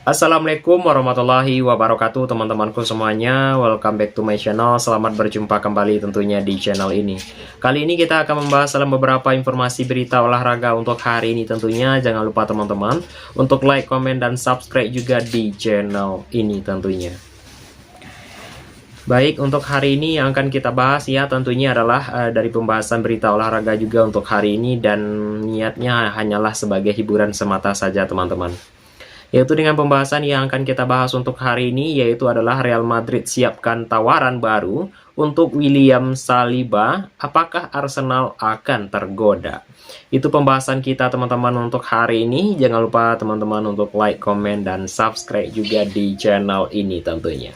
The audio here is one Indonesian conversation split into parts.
Assalamualaikum warahmatullahi wabarakatuh teman-temanku semuanya. Welcome back to my channel. Selamat berjumpa kembali tentunya di channel ini. Kali ini kita akan membahas dalam beberapa informasi berita olahraga untuk hari ini tentunya. Jangan lupa teman-teman untuk like, komen, dan subscribe juga di channel ini tentunya. Baik, untuk hari ini yang akan kita bahas ya tentunya adalah dari pembahasan berita olahraga juga untuk hari ini, dan niatnya hanyalah sebagai hiburan semata saja teman-teman. Yaitu dengan pembahasan yang akan kita bahas untuk hari ini, yaitu adalah Real Madrid siapkan tawaran baru untuk William Saliba, apakah Arsenal akan tergoda? Itu pembahasan kita teman-teman untuk hari ini. Jangan lupa teman-teman untuk like, komen, dan subscribe juga di channel ini tentunya.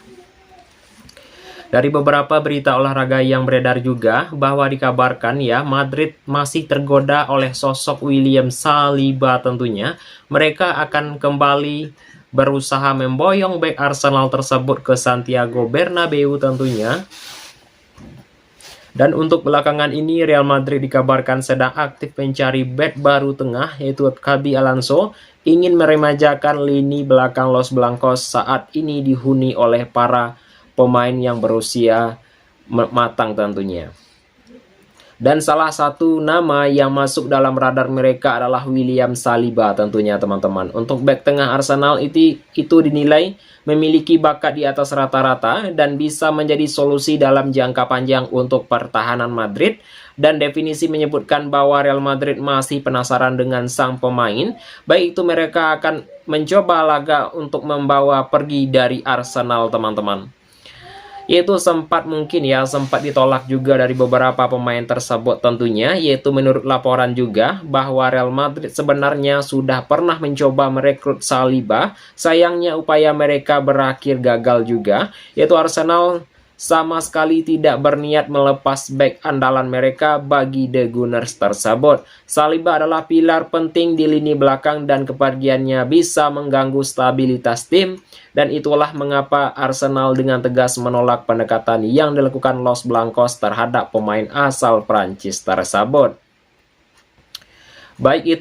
Dari beberapa berita olahraga yang beredar juga bahwa dikabarkan ya Madrid masih tergoda oleh sosok William Saliba tentunya. Mereka akan kembali berusaha memboyong bek Arsenal tersebut ke Santiago Bernabeu tentunya. Dan untuk belakangan ini Real Madrid dikabarkan sedang aktif mencari bek baru tengah, yaitu Xabi Alonso ingin meremajakan lini belakang Los Blancos saat ini dihuni oleh para pemain yang berusia matang tentunya. Dan salah satu nama yang masuk dalam radar mereka adalah William Saliba tentunya teman-teman. Untuk bek tengah Arsenal itu dinilai memiliki bakat di atas rata-rata dan bisa menjadi solusi dalam jangka panjang untuk pertahanan Madrid. Dan definisi menyebutkan bahwa Real Madrid masih penasaran dengan sang pemain. Baik itu mereka akan mencoba laga untuk membawa pergi dari Arsenal teman-teman. Yaitu sempat ditolak juga dari beberapa pemain tersebut tentunya, yaitu menurut laporan juga bahwa Real Madrid sebenarnya sudah pernah mencoba merekrut Saliba. Sayangnya upaya mereka berakhir gagal juga, yaitu Arsenal sama sekali tidak berniat melepas bek andalan mereka bagi The Gunners tersebut. Saliba adalah pilar penting di lini belakang dan kepergiannya bisa mengganggu stabilitas tim, dan itulah mengapa Arsenal dengan tegas menolak pendekatan yang dilakukan Los Blancos terhadap pemain asal Prancis tersebut. Baik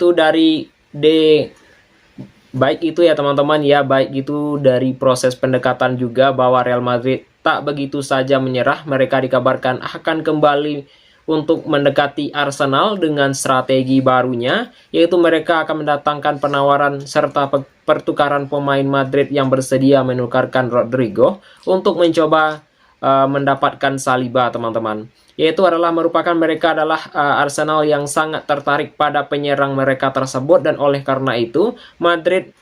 itu ya teman-teman ya, baik itu dari proses pendekatan juga bahwa Real Madrid tak begitu saja menyerah. Mereka dikabarkan akan kembali untuk mendekati Arsenal dengan strategi barunya, yaitu mereka akan mendatangkan penawaran serta pertukaran pemain Madrid yang bersedia menukarkan Rodrigo untuk mencoba mendapatkan Saliba teman-teman. Yaitu merupakan mereka adalah Arsenal yang sangat tertarik pada penyerang mereka tersebut, dan oleh karena itu Madrid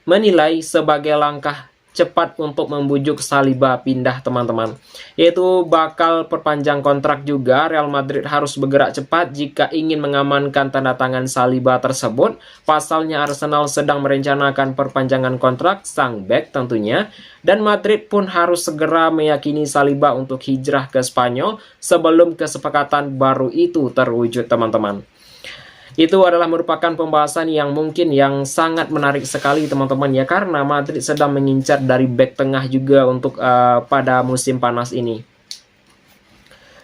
menilai sebagai langkah cepat untuk membujuk Saliba pindah teman-teman. Yaitu bakal perpanjang kontrak juga. Real Madrid harus bergerak cepat jika ingin mengamankan tanda tangan Saliba tersebut. Pasalnya Arsenal sedang merencanakan perpanjangan kontrak sang bek tentunya. Dan Madrid pun harus segera meyakini Saliba untuk hijrah ke Spanyol sebelum kesepakatan baru itu terwujud teman-teman. Itu adalah merupakan pembahasan yang mungkin yang sangat menarik sekali teman-teman ya, karena Madrid sedang mengincar dari bek tengah juga untuk pada musim panas ini.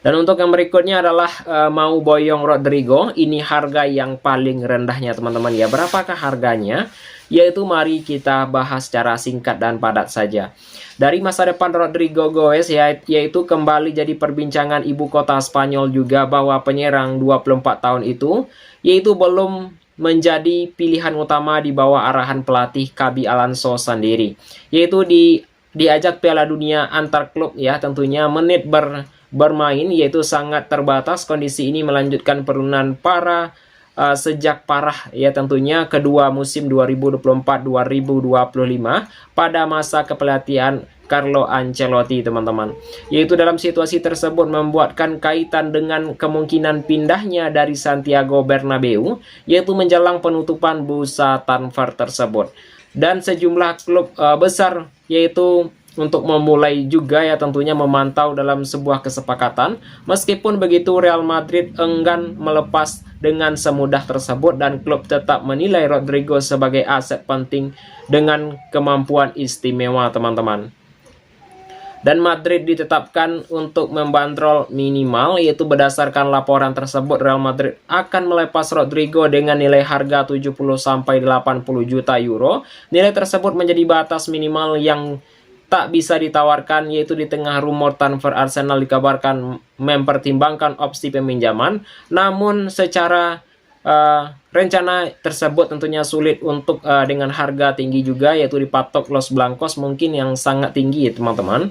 Dan untuk yang berikutnya adalah mau boyong Rodrigo. Ini harga yang paling rendahnya teman-teman ya. Berapakah harganya? Yaitu mari kita bahas secara singkat dan padat saja. Dari masa depan Rodrigo Goes yaitu kembali jadi perbincangan ibu kota Spanyol juga, bahwa penyerang 24 tahun itu yaitu belum menjadi pilihan utama di bawah arahan pelatih Xabi Alonso sendiri. Yaitu diajak Piala Dunia antar klub ya tentunya, menit bermain yaitu sangat terbatas. Kondisi ini melanjutkan penurunan sejak parah ya tentunya kedua musim 2024-2025 pada masa kepelatihan Carlo Ancelotti teman-teman. Yaitu dalam situasi tersebut membuatkan kaitan dengan kemungkinan pindahnya dari Santiago Bernabeu, yaitu menjelang penutupan bursa transfer tersebut. Dan sejumlah klub besar yaitu untuk memulai juga ya tentunya memantau dalam sebuah kesepakatan. Meskipun begitu Real Madrid enggan melepas dengan semudah tersebut, dan klub tetap menilai Rodrigo sebagai aset penting dengan kemampuan istimewa teman-teman. Dan Madrid ditetapkan untuk membandrol minimal, yaitu berdasarkan laporan tersebut Real Madrid akan melepas Rodrigo dengan nilai harga 70-80 juta euro. Nilai tersebut menjadi batas minimal yang tak bisa ditawarkan, yaitu di tengah rumor transfer Arsenal dikabarkan mempertimbangkan opsi peminjaman. Namun secara rencana tersebut tentunya sulit untuk dengan harga tinggi juga, yaitu dipatok Los Blancos mungkin yang sangat tinggi teman-teman.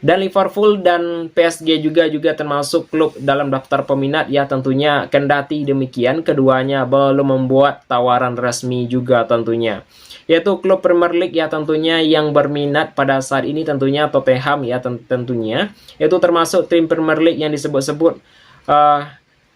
Dan Liverpool dan PSG juga termasuk klub dalam daftar peminat ya tentunya, kendati demikian keduanya belum membuat tawaran resmi juga tentunya. Yaitu klub Premier League ya tentunya yang berminat pada saat ini tentunya Tottenham ya tentunya, yaitu termasuk tim Premier League yang disebut-sebut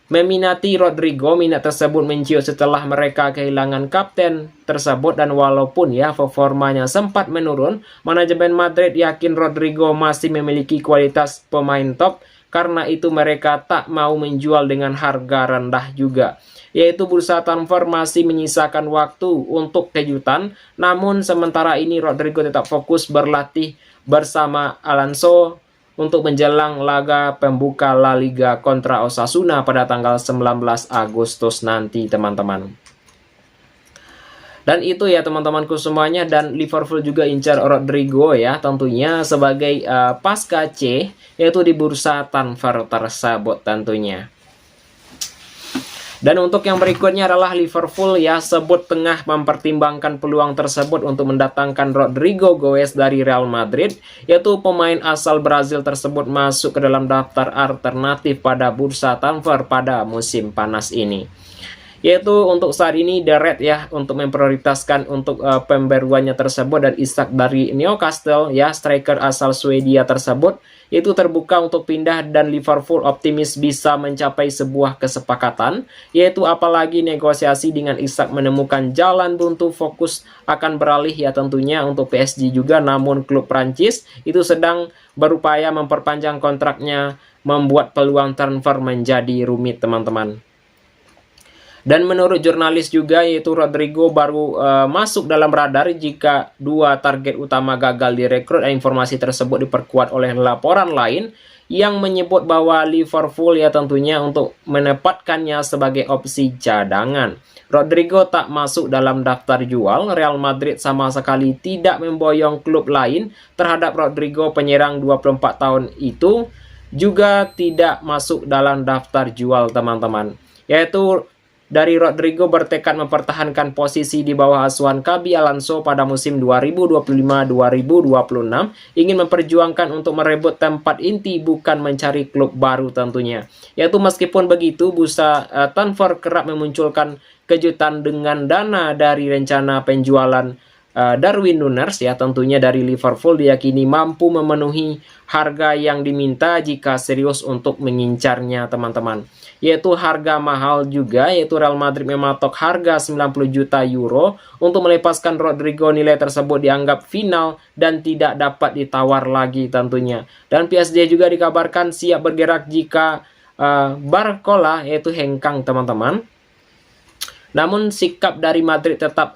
meminati Rodrigo. Minat tersebut menciut setelah mereka kehilangan kapten tersebut, dan walaupun ya performanya sempat menurun, manajemen Madrid yakin Rodrigo masih memiliki kualitas pemain top. Karena itu mereka tak mau menjual dengan harga rendah juga. Yaitu bursa transfer masih menyisakan waktu untuk kejutan. Namun sementara ini Rodrigo tetap fokus berlatih bersama Alonso untuk menjelang laga pembuka La Liga kontra Osasuna pada tanggal 19 Agustus nanti teman-teman. Dan itu ya teman-temanku semuanya, dan Liverpool juga incar Rodrigo ya tentunya sebagai pasca C, yaitu di bursa transfer tersebut tentunya. Dan untuk yang berikutnya adalah Liverpool ya sebut tengah mempertimbangkan peluang tersebut untuk mendatangkan Rodrigo Goes dari Real Madrid, yaitu pemain asal Brazil tersebut masuk ke dalam daftar alternatif pada bursa transfer pada musim panas ini. Yaitu untuk saat ini The Red ya untuk memprioritaskan untuk pembaruannya tersebut, dan Isak dari Newcastle ya striker asal Swedia tersebut itu terbuka untuk pindah, dan Liverpool optimis bisa mencapai sebuah kesepakatan, yaitu apalagi negosiasi dengan Isak menemukan jalan buntu, fokus akan beralih ya tentunya untuk PSG juga. Namun klub Prancis itu sedang berupaya memperpanjang kontraknya, membuat peluang transfer menjadi rumit teman-teman. Dan menurut jurnalis juga, yaitu Rodrigo baru masuk dalam radar jika dua target utama gagal direkrut. Informasi tersebut diperkuat oleh laporan lain yang menyebut bahwa Liverpool ya tentunya untuk menempatkannya sebagai opsi cadangan. Rodrigo tak masuk dalam daftar jual. Real Madrid sama sekali tidak memboyong klub lain terhadap Rodrigo. Penyerang 24 tahun itu juga tidak masuk dalam daftar jual teman-teman. Yaitu dari Rodrigo bertekad mempertahankan posisi di bawah asuhan Xabi Alonso pada musim 2025-2026, ingin memperjuangkan untuk merebut tempat inti bukan mencari klub baru tentunya. Yaitu meskipun begitu, bursa transfer kerap memunculkan kejutan dengan dana dari rencana penjualan Darwin Núñez ya tentunya dari Liverpool diyakini mampu memenuhi harga yang diminta jika serius untuk mengincarnya teman-teman. Yaitu harga mahal juga, yaitu Real Madrid mematok harga 90 juta euro untuk melepaskan Rodrigo. Nilai tersebut dianggap final dan tidak dapat ditawar lagi tentunya. Dan PSG juga dikabarkan siap bergerak jika Barcola yaitu hengkang teman-teman. Namun sikap dari Madrid tetap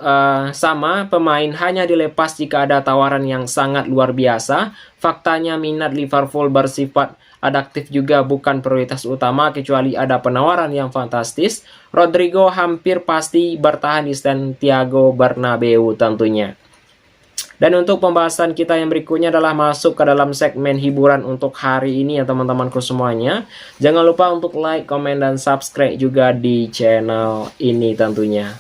sama, pemain hanya dilepas jika ada tawaran yang sangat luar biasa. Faktanya minat Liverpool bersifat adaptif juga bukan prioritas utama, kecuali ada penawaran yang fantastis. Rodrigo hampir pasti bertahan di Santiago Bernabeu tentunya. Dan untuk pembahasan kita yang berikutnya adalah masuk ke dalam segmen hiburan untuk hari ini ya teman-temanku semuanya. Jangan lupa untuk like, komen, dan subscribe juga di channel ini tentunya.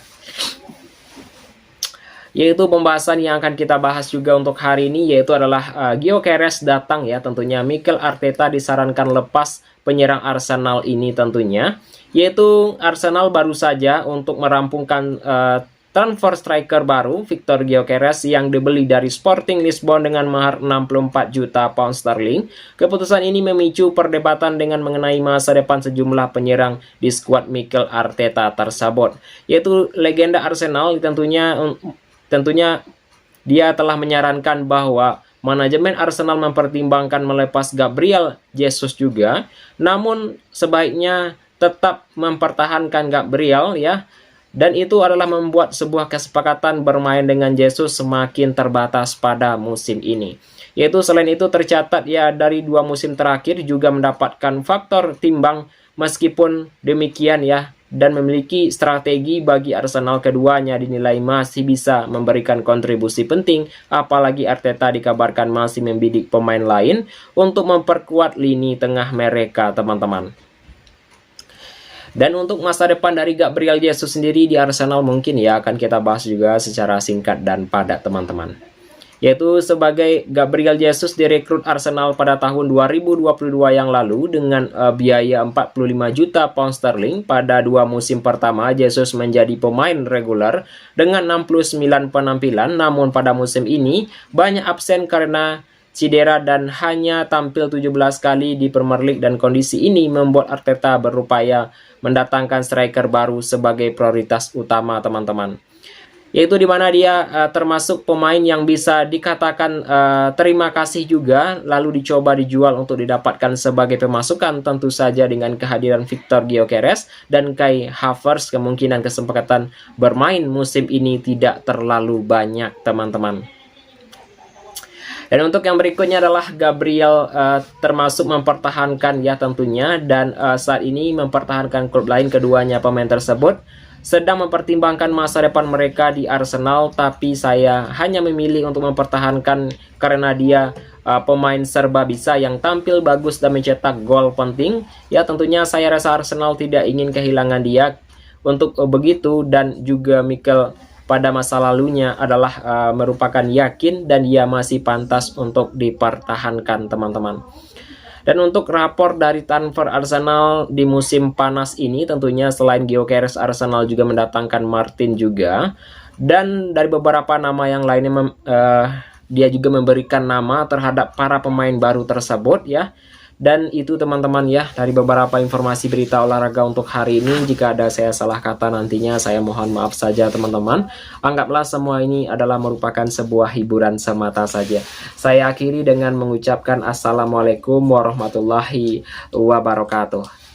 Yaitu pembahasan yang akan kita bahas juga untuk hari ini, yaitu adalah Gyökeres datang ya tentunya. Mikel Arteta disarankan lepas penyerang Arsenal ini tentunya. Yaitu Arsenal baru saja untuk merampungkan transfer striker baru Victor Gyökeres yang dibeli dari Sporting Lisbon dengan mahar 64 juta pound sterling. Keputusan ini memicu perdebatan dengan mengenai masa depan sejumlah penyerang di skuad Mikel Arteta tersebut. Yaitu legenda Arsenal tentunya dia telah menyarankan bahwa manajemen Arsenal mempertimbangkan melepas Gabriel Jesus juga. Namun sebaiknya tetap mempertahankan Gabriel ya. Dan itu adalah membuat sebuah kesepakatan bermain dengan Jesus semakin terbatas pada musim ini. Yaitu selain itu tercatat ya dari 2 musim terakhir juga mendapatkan faktor timbang, meskipun demikian ya, dan memiliki strategi bagi Arsenal, keduanya dinilai masih bisa memberikan kontribusi penting, apalagi Arteta dikabarkan masih membidik pemain lain untuk memperkuat lini tengah mereka, teman-teman. Dan untuk masa depan dari Gabriel Jesus sendiri di Arsenal mungkin ya akan kita bahas juga secara singkat dan padat, teman-teman. Yaitu sebagai Gabriel Jesus direkrut Arsenal pada tahun 2022 yang lalu dengan biaya 45 juta pound sterling. Pada 2 musim pertama Jesus menjadi pemain reguler dengan 69 penampilan, namun pada musim ini banyak absen karena cedera dan hanya tampil 17 kali di Premier League, dan kondisi ini membuat Arteta berupaya mendatangkan striker baru sebagai prioritas utama, teman-teman. Yaitu dimana dia termasuk pemain yang bisa dikatakan terima kasih juga, lalu dicoba dijual untuk didapatkan sebagai pemasukan, tentu saja dengan kehadiran Victor Gyökeres dan Kai Havertz kemungkinan kesempatan bermain musim ini tidak terlalu banyak, teman-teman. Dan untuk yang berikutnya adalah Gabriel termasuk mempertahankan ya tentunya, dan saat ini mempertahankan klub lain. Keduanya pemain tersebut sedang mempertimbangkan masa depan mereka di Arsenal, tapi saya hanya memilih untuk mempertahankan karena dia pemain serba bisa yang tampil bagus dan mencetak gol penting. Ya tentunya saya rasa Arsenal tidak ingin kehilangan dia untuk begitu, dan juga Mikel pada masa lalunya adalah merupakan yakin dan dia masih pantas untuk dipertahankan, teman-teman. Dan untuk rapor dari transfer Arsenal di musim panas ini tentunya selain Gyökeres, Arsenal juga mendatangkan Martin juga, dan dari beberapa nama yang lainnya dia juga memberikan nama terhadap para pemain baru tersebut ya. Dan itu teman-teman ya dari beberapa informasi berita olahraga untuk hari ini. Jika ada saya salah kata nantinya saya mohon maaf saja, teman-teman. Anggaplah semua ini adalah merupakan sebuah hiburan semata saja. Saya akhiri dengan mengucapkan assalamualaikum warahmatullahi wabarakatuh.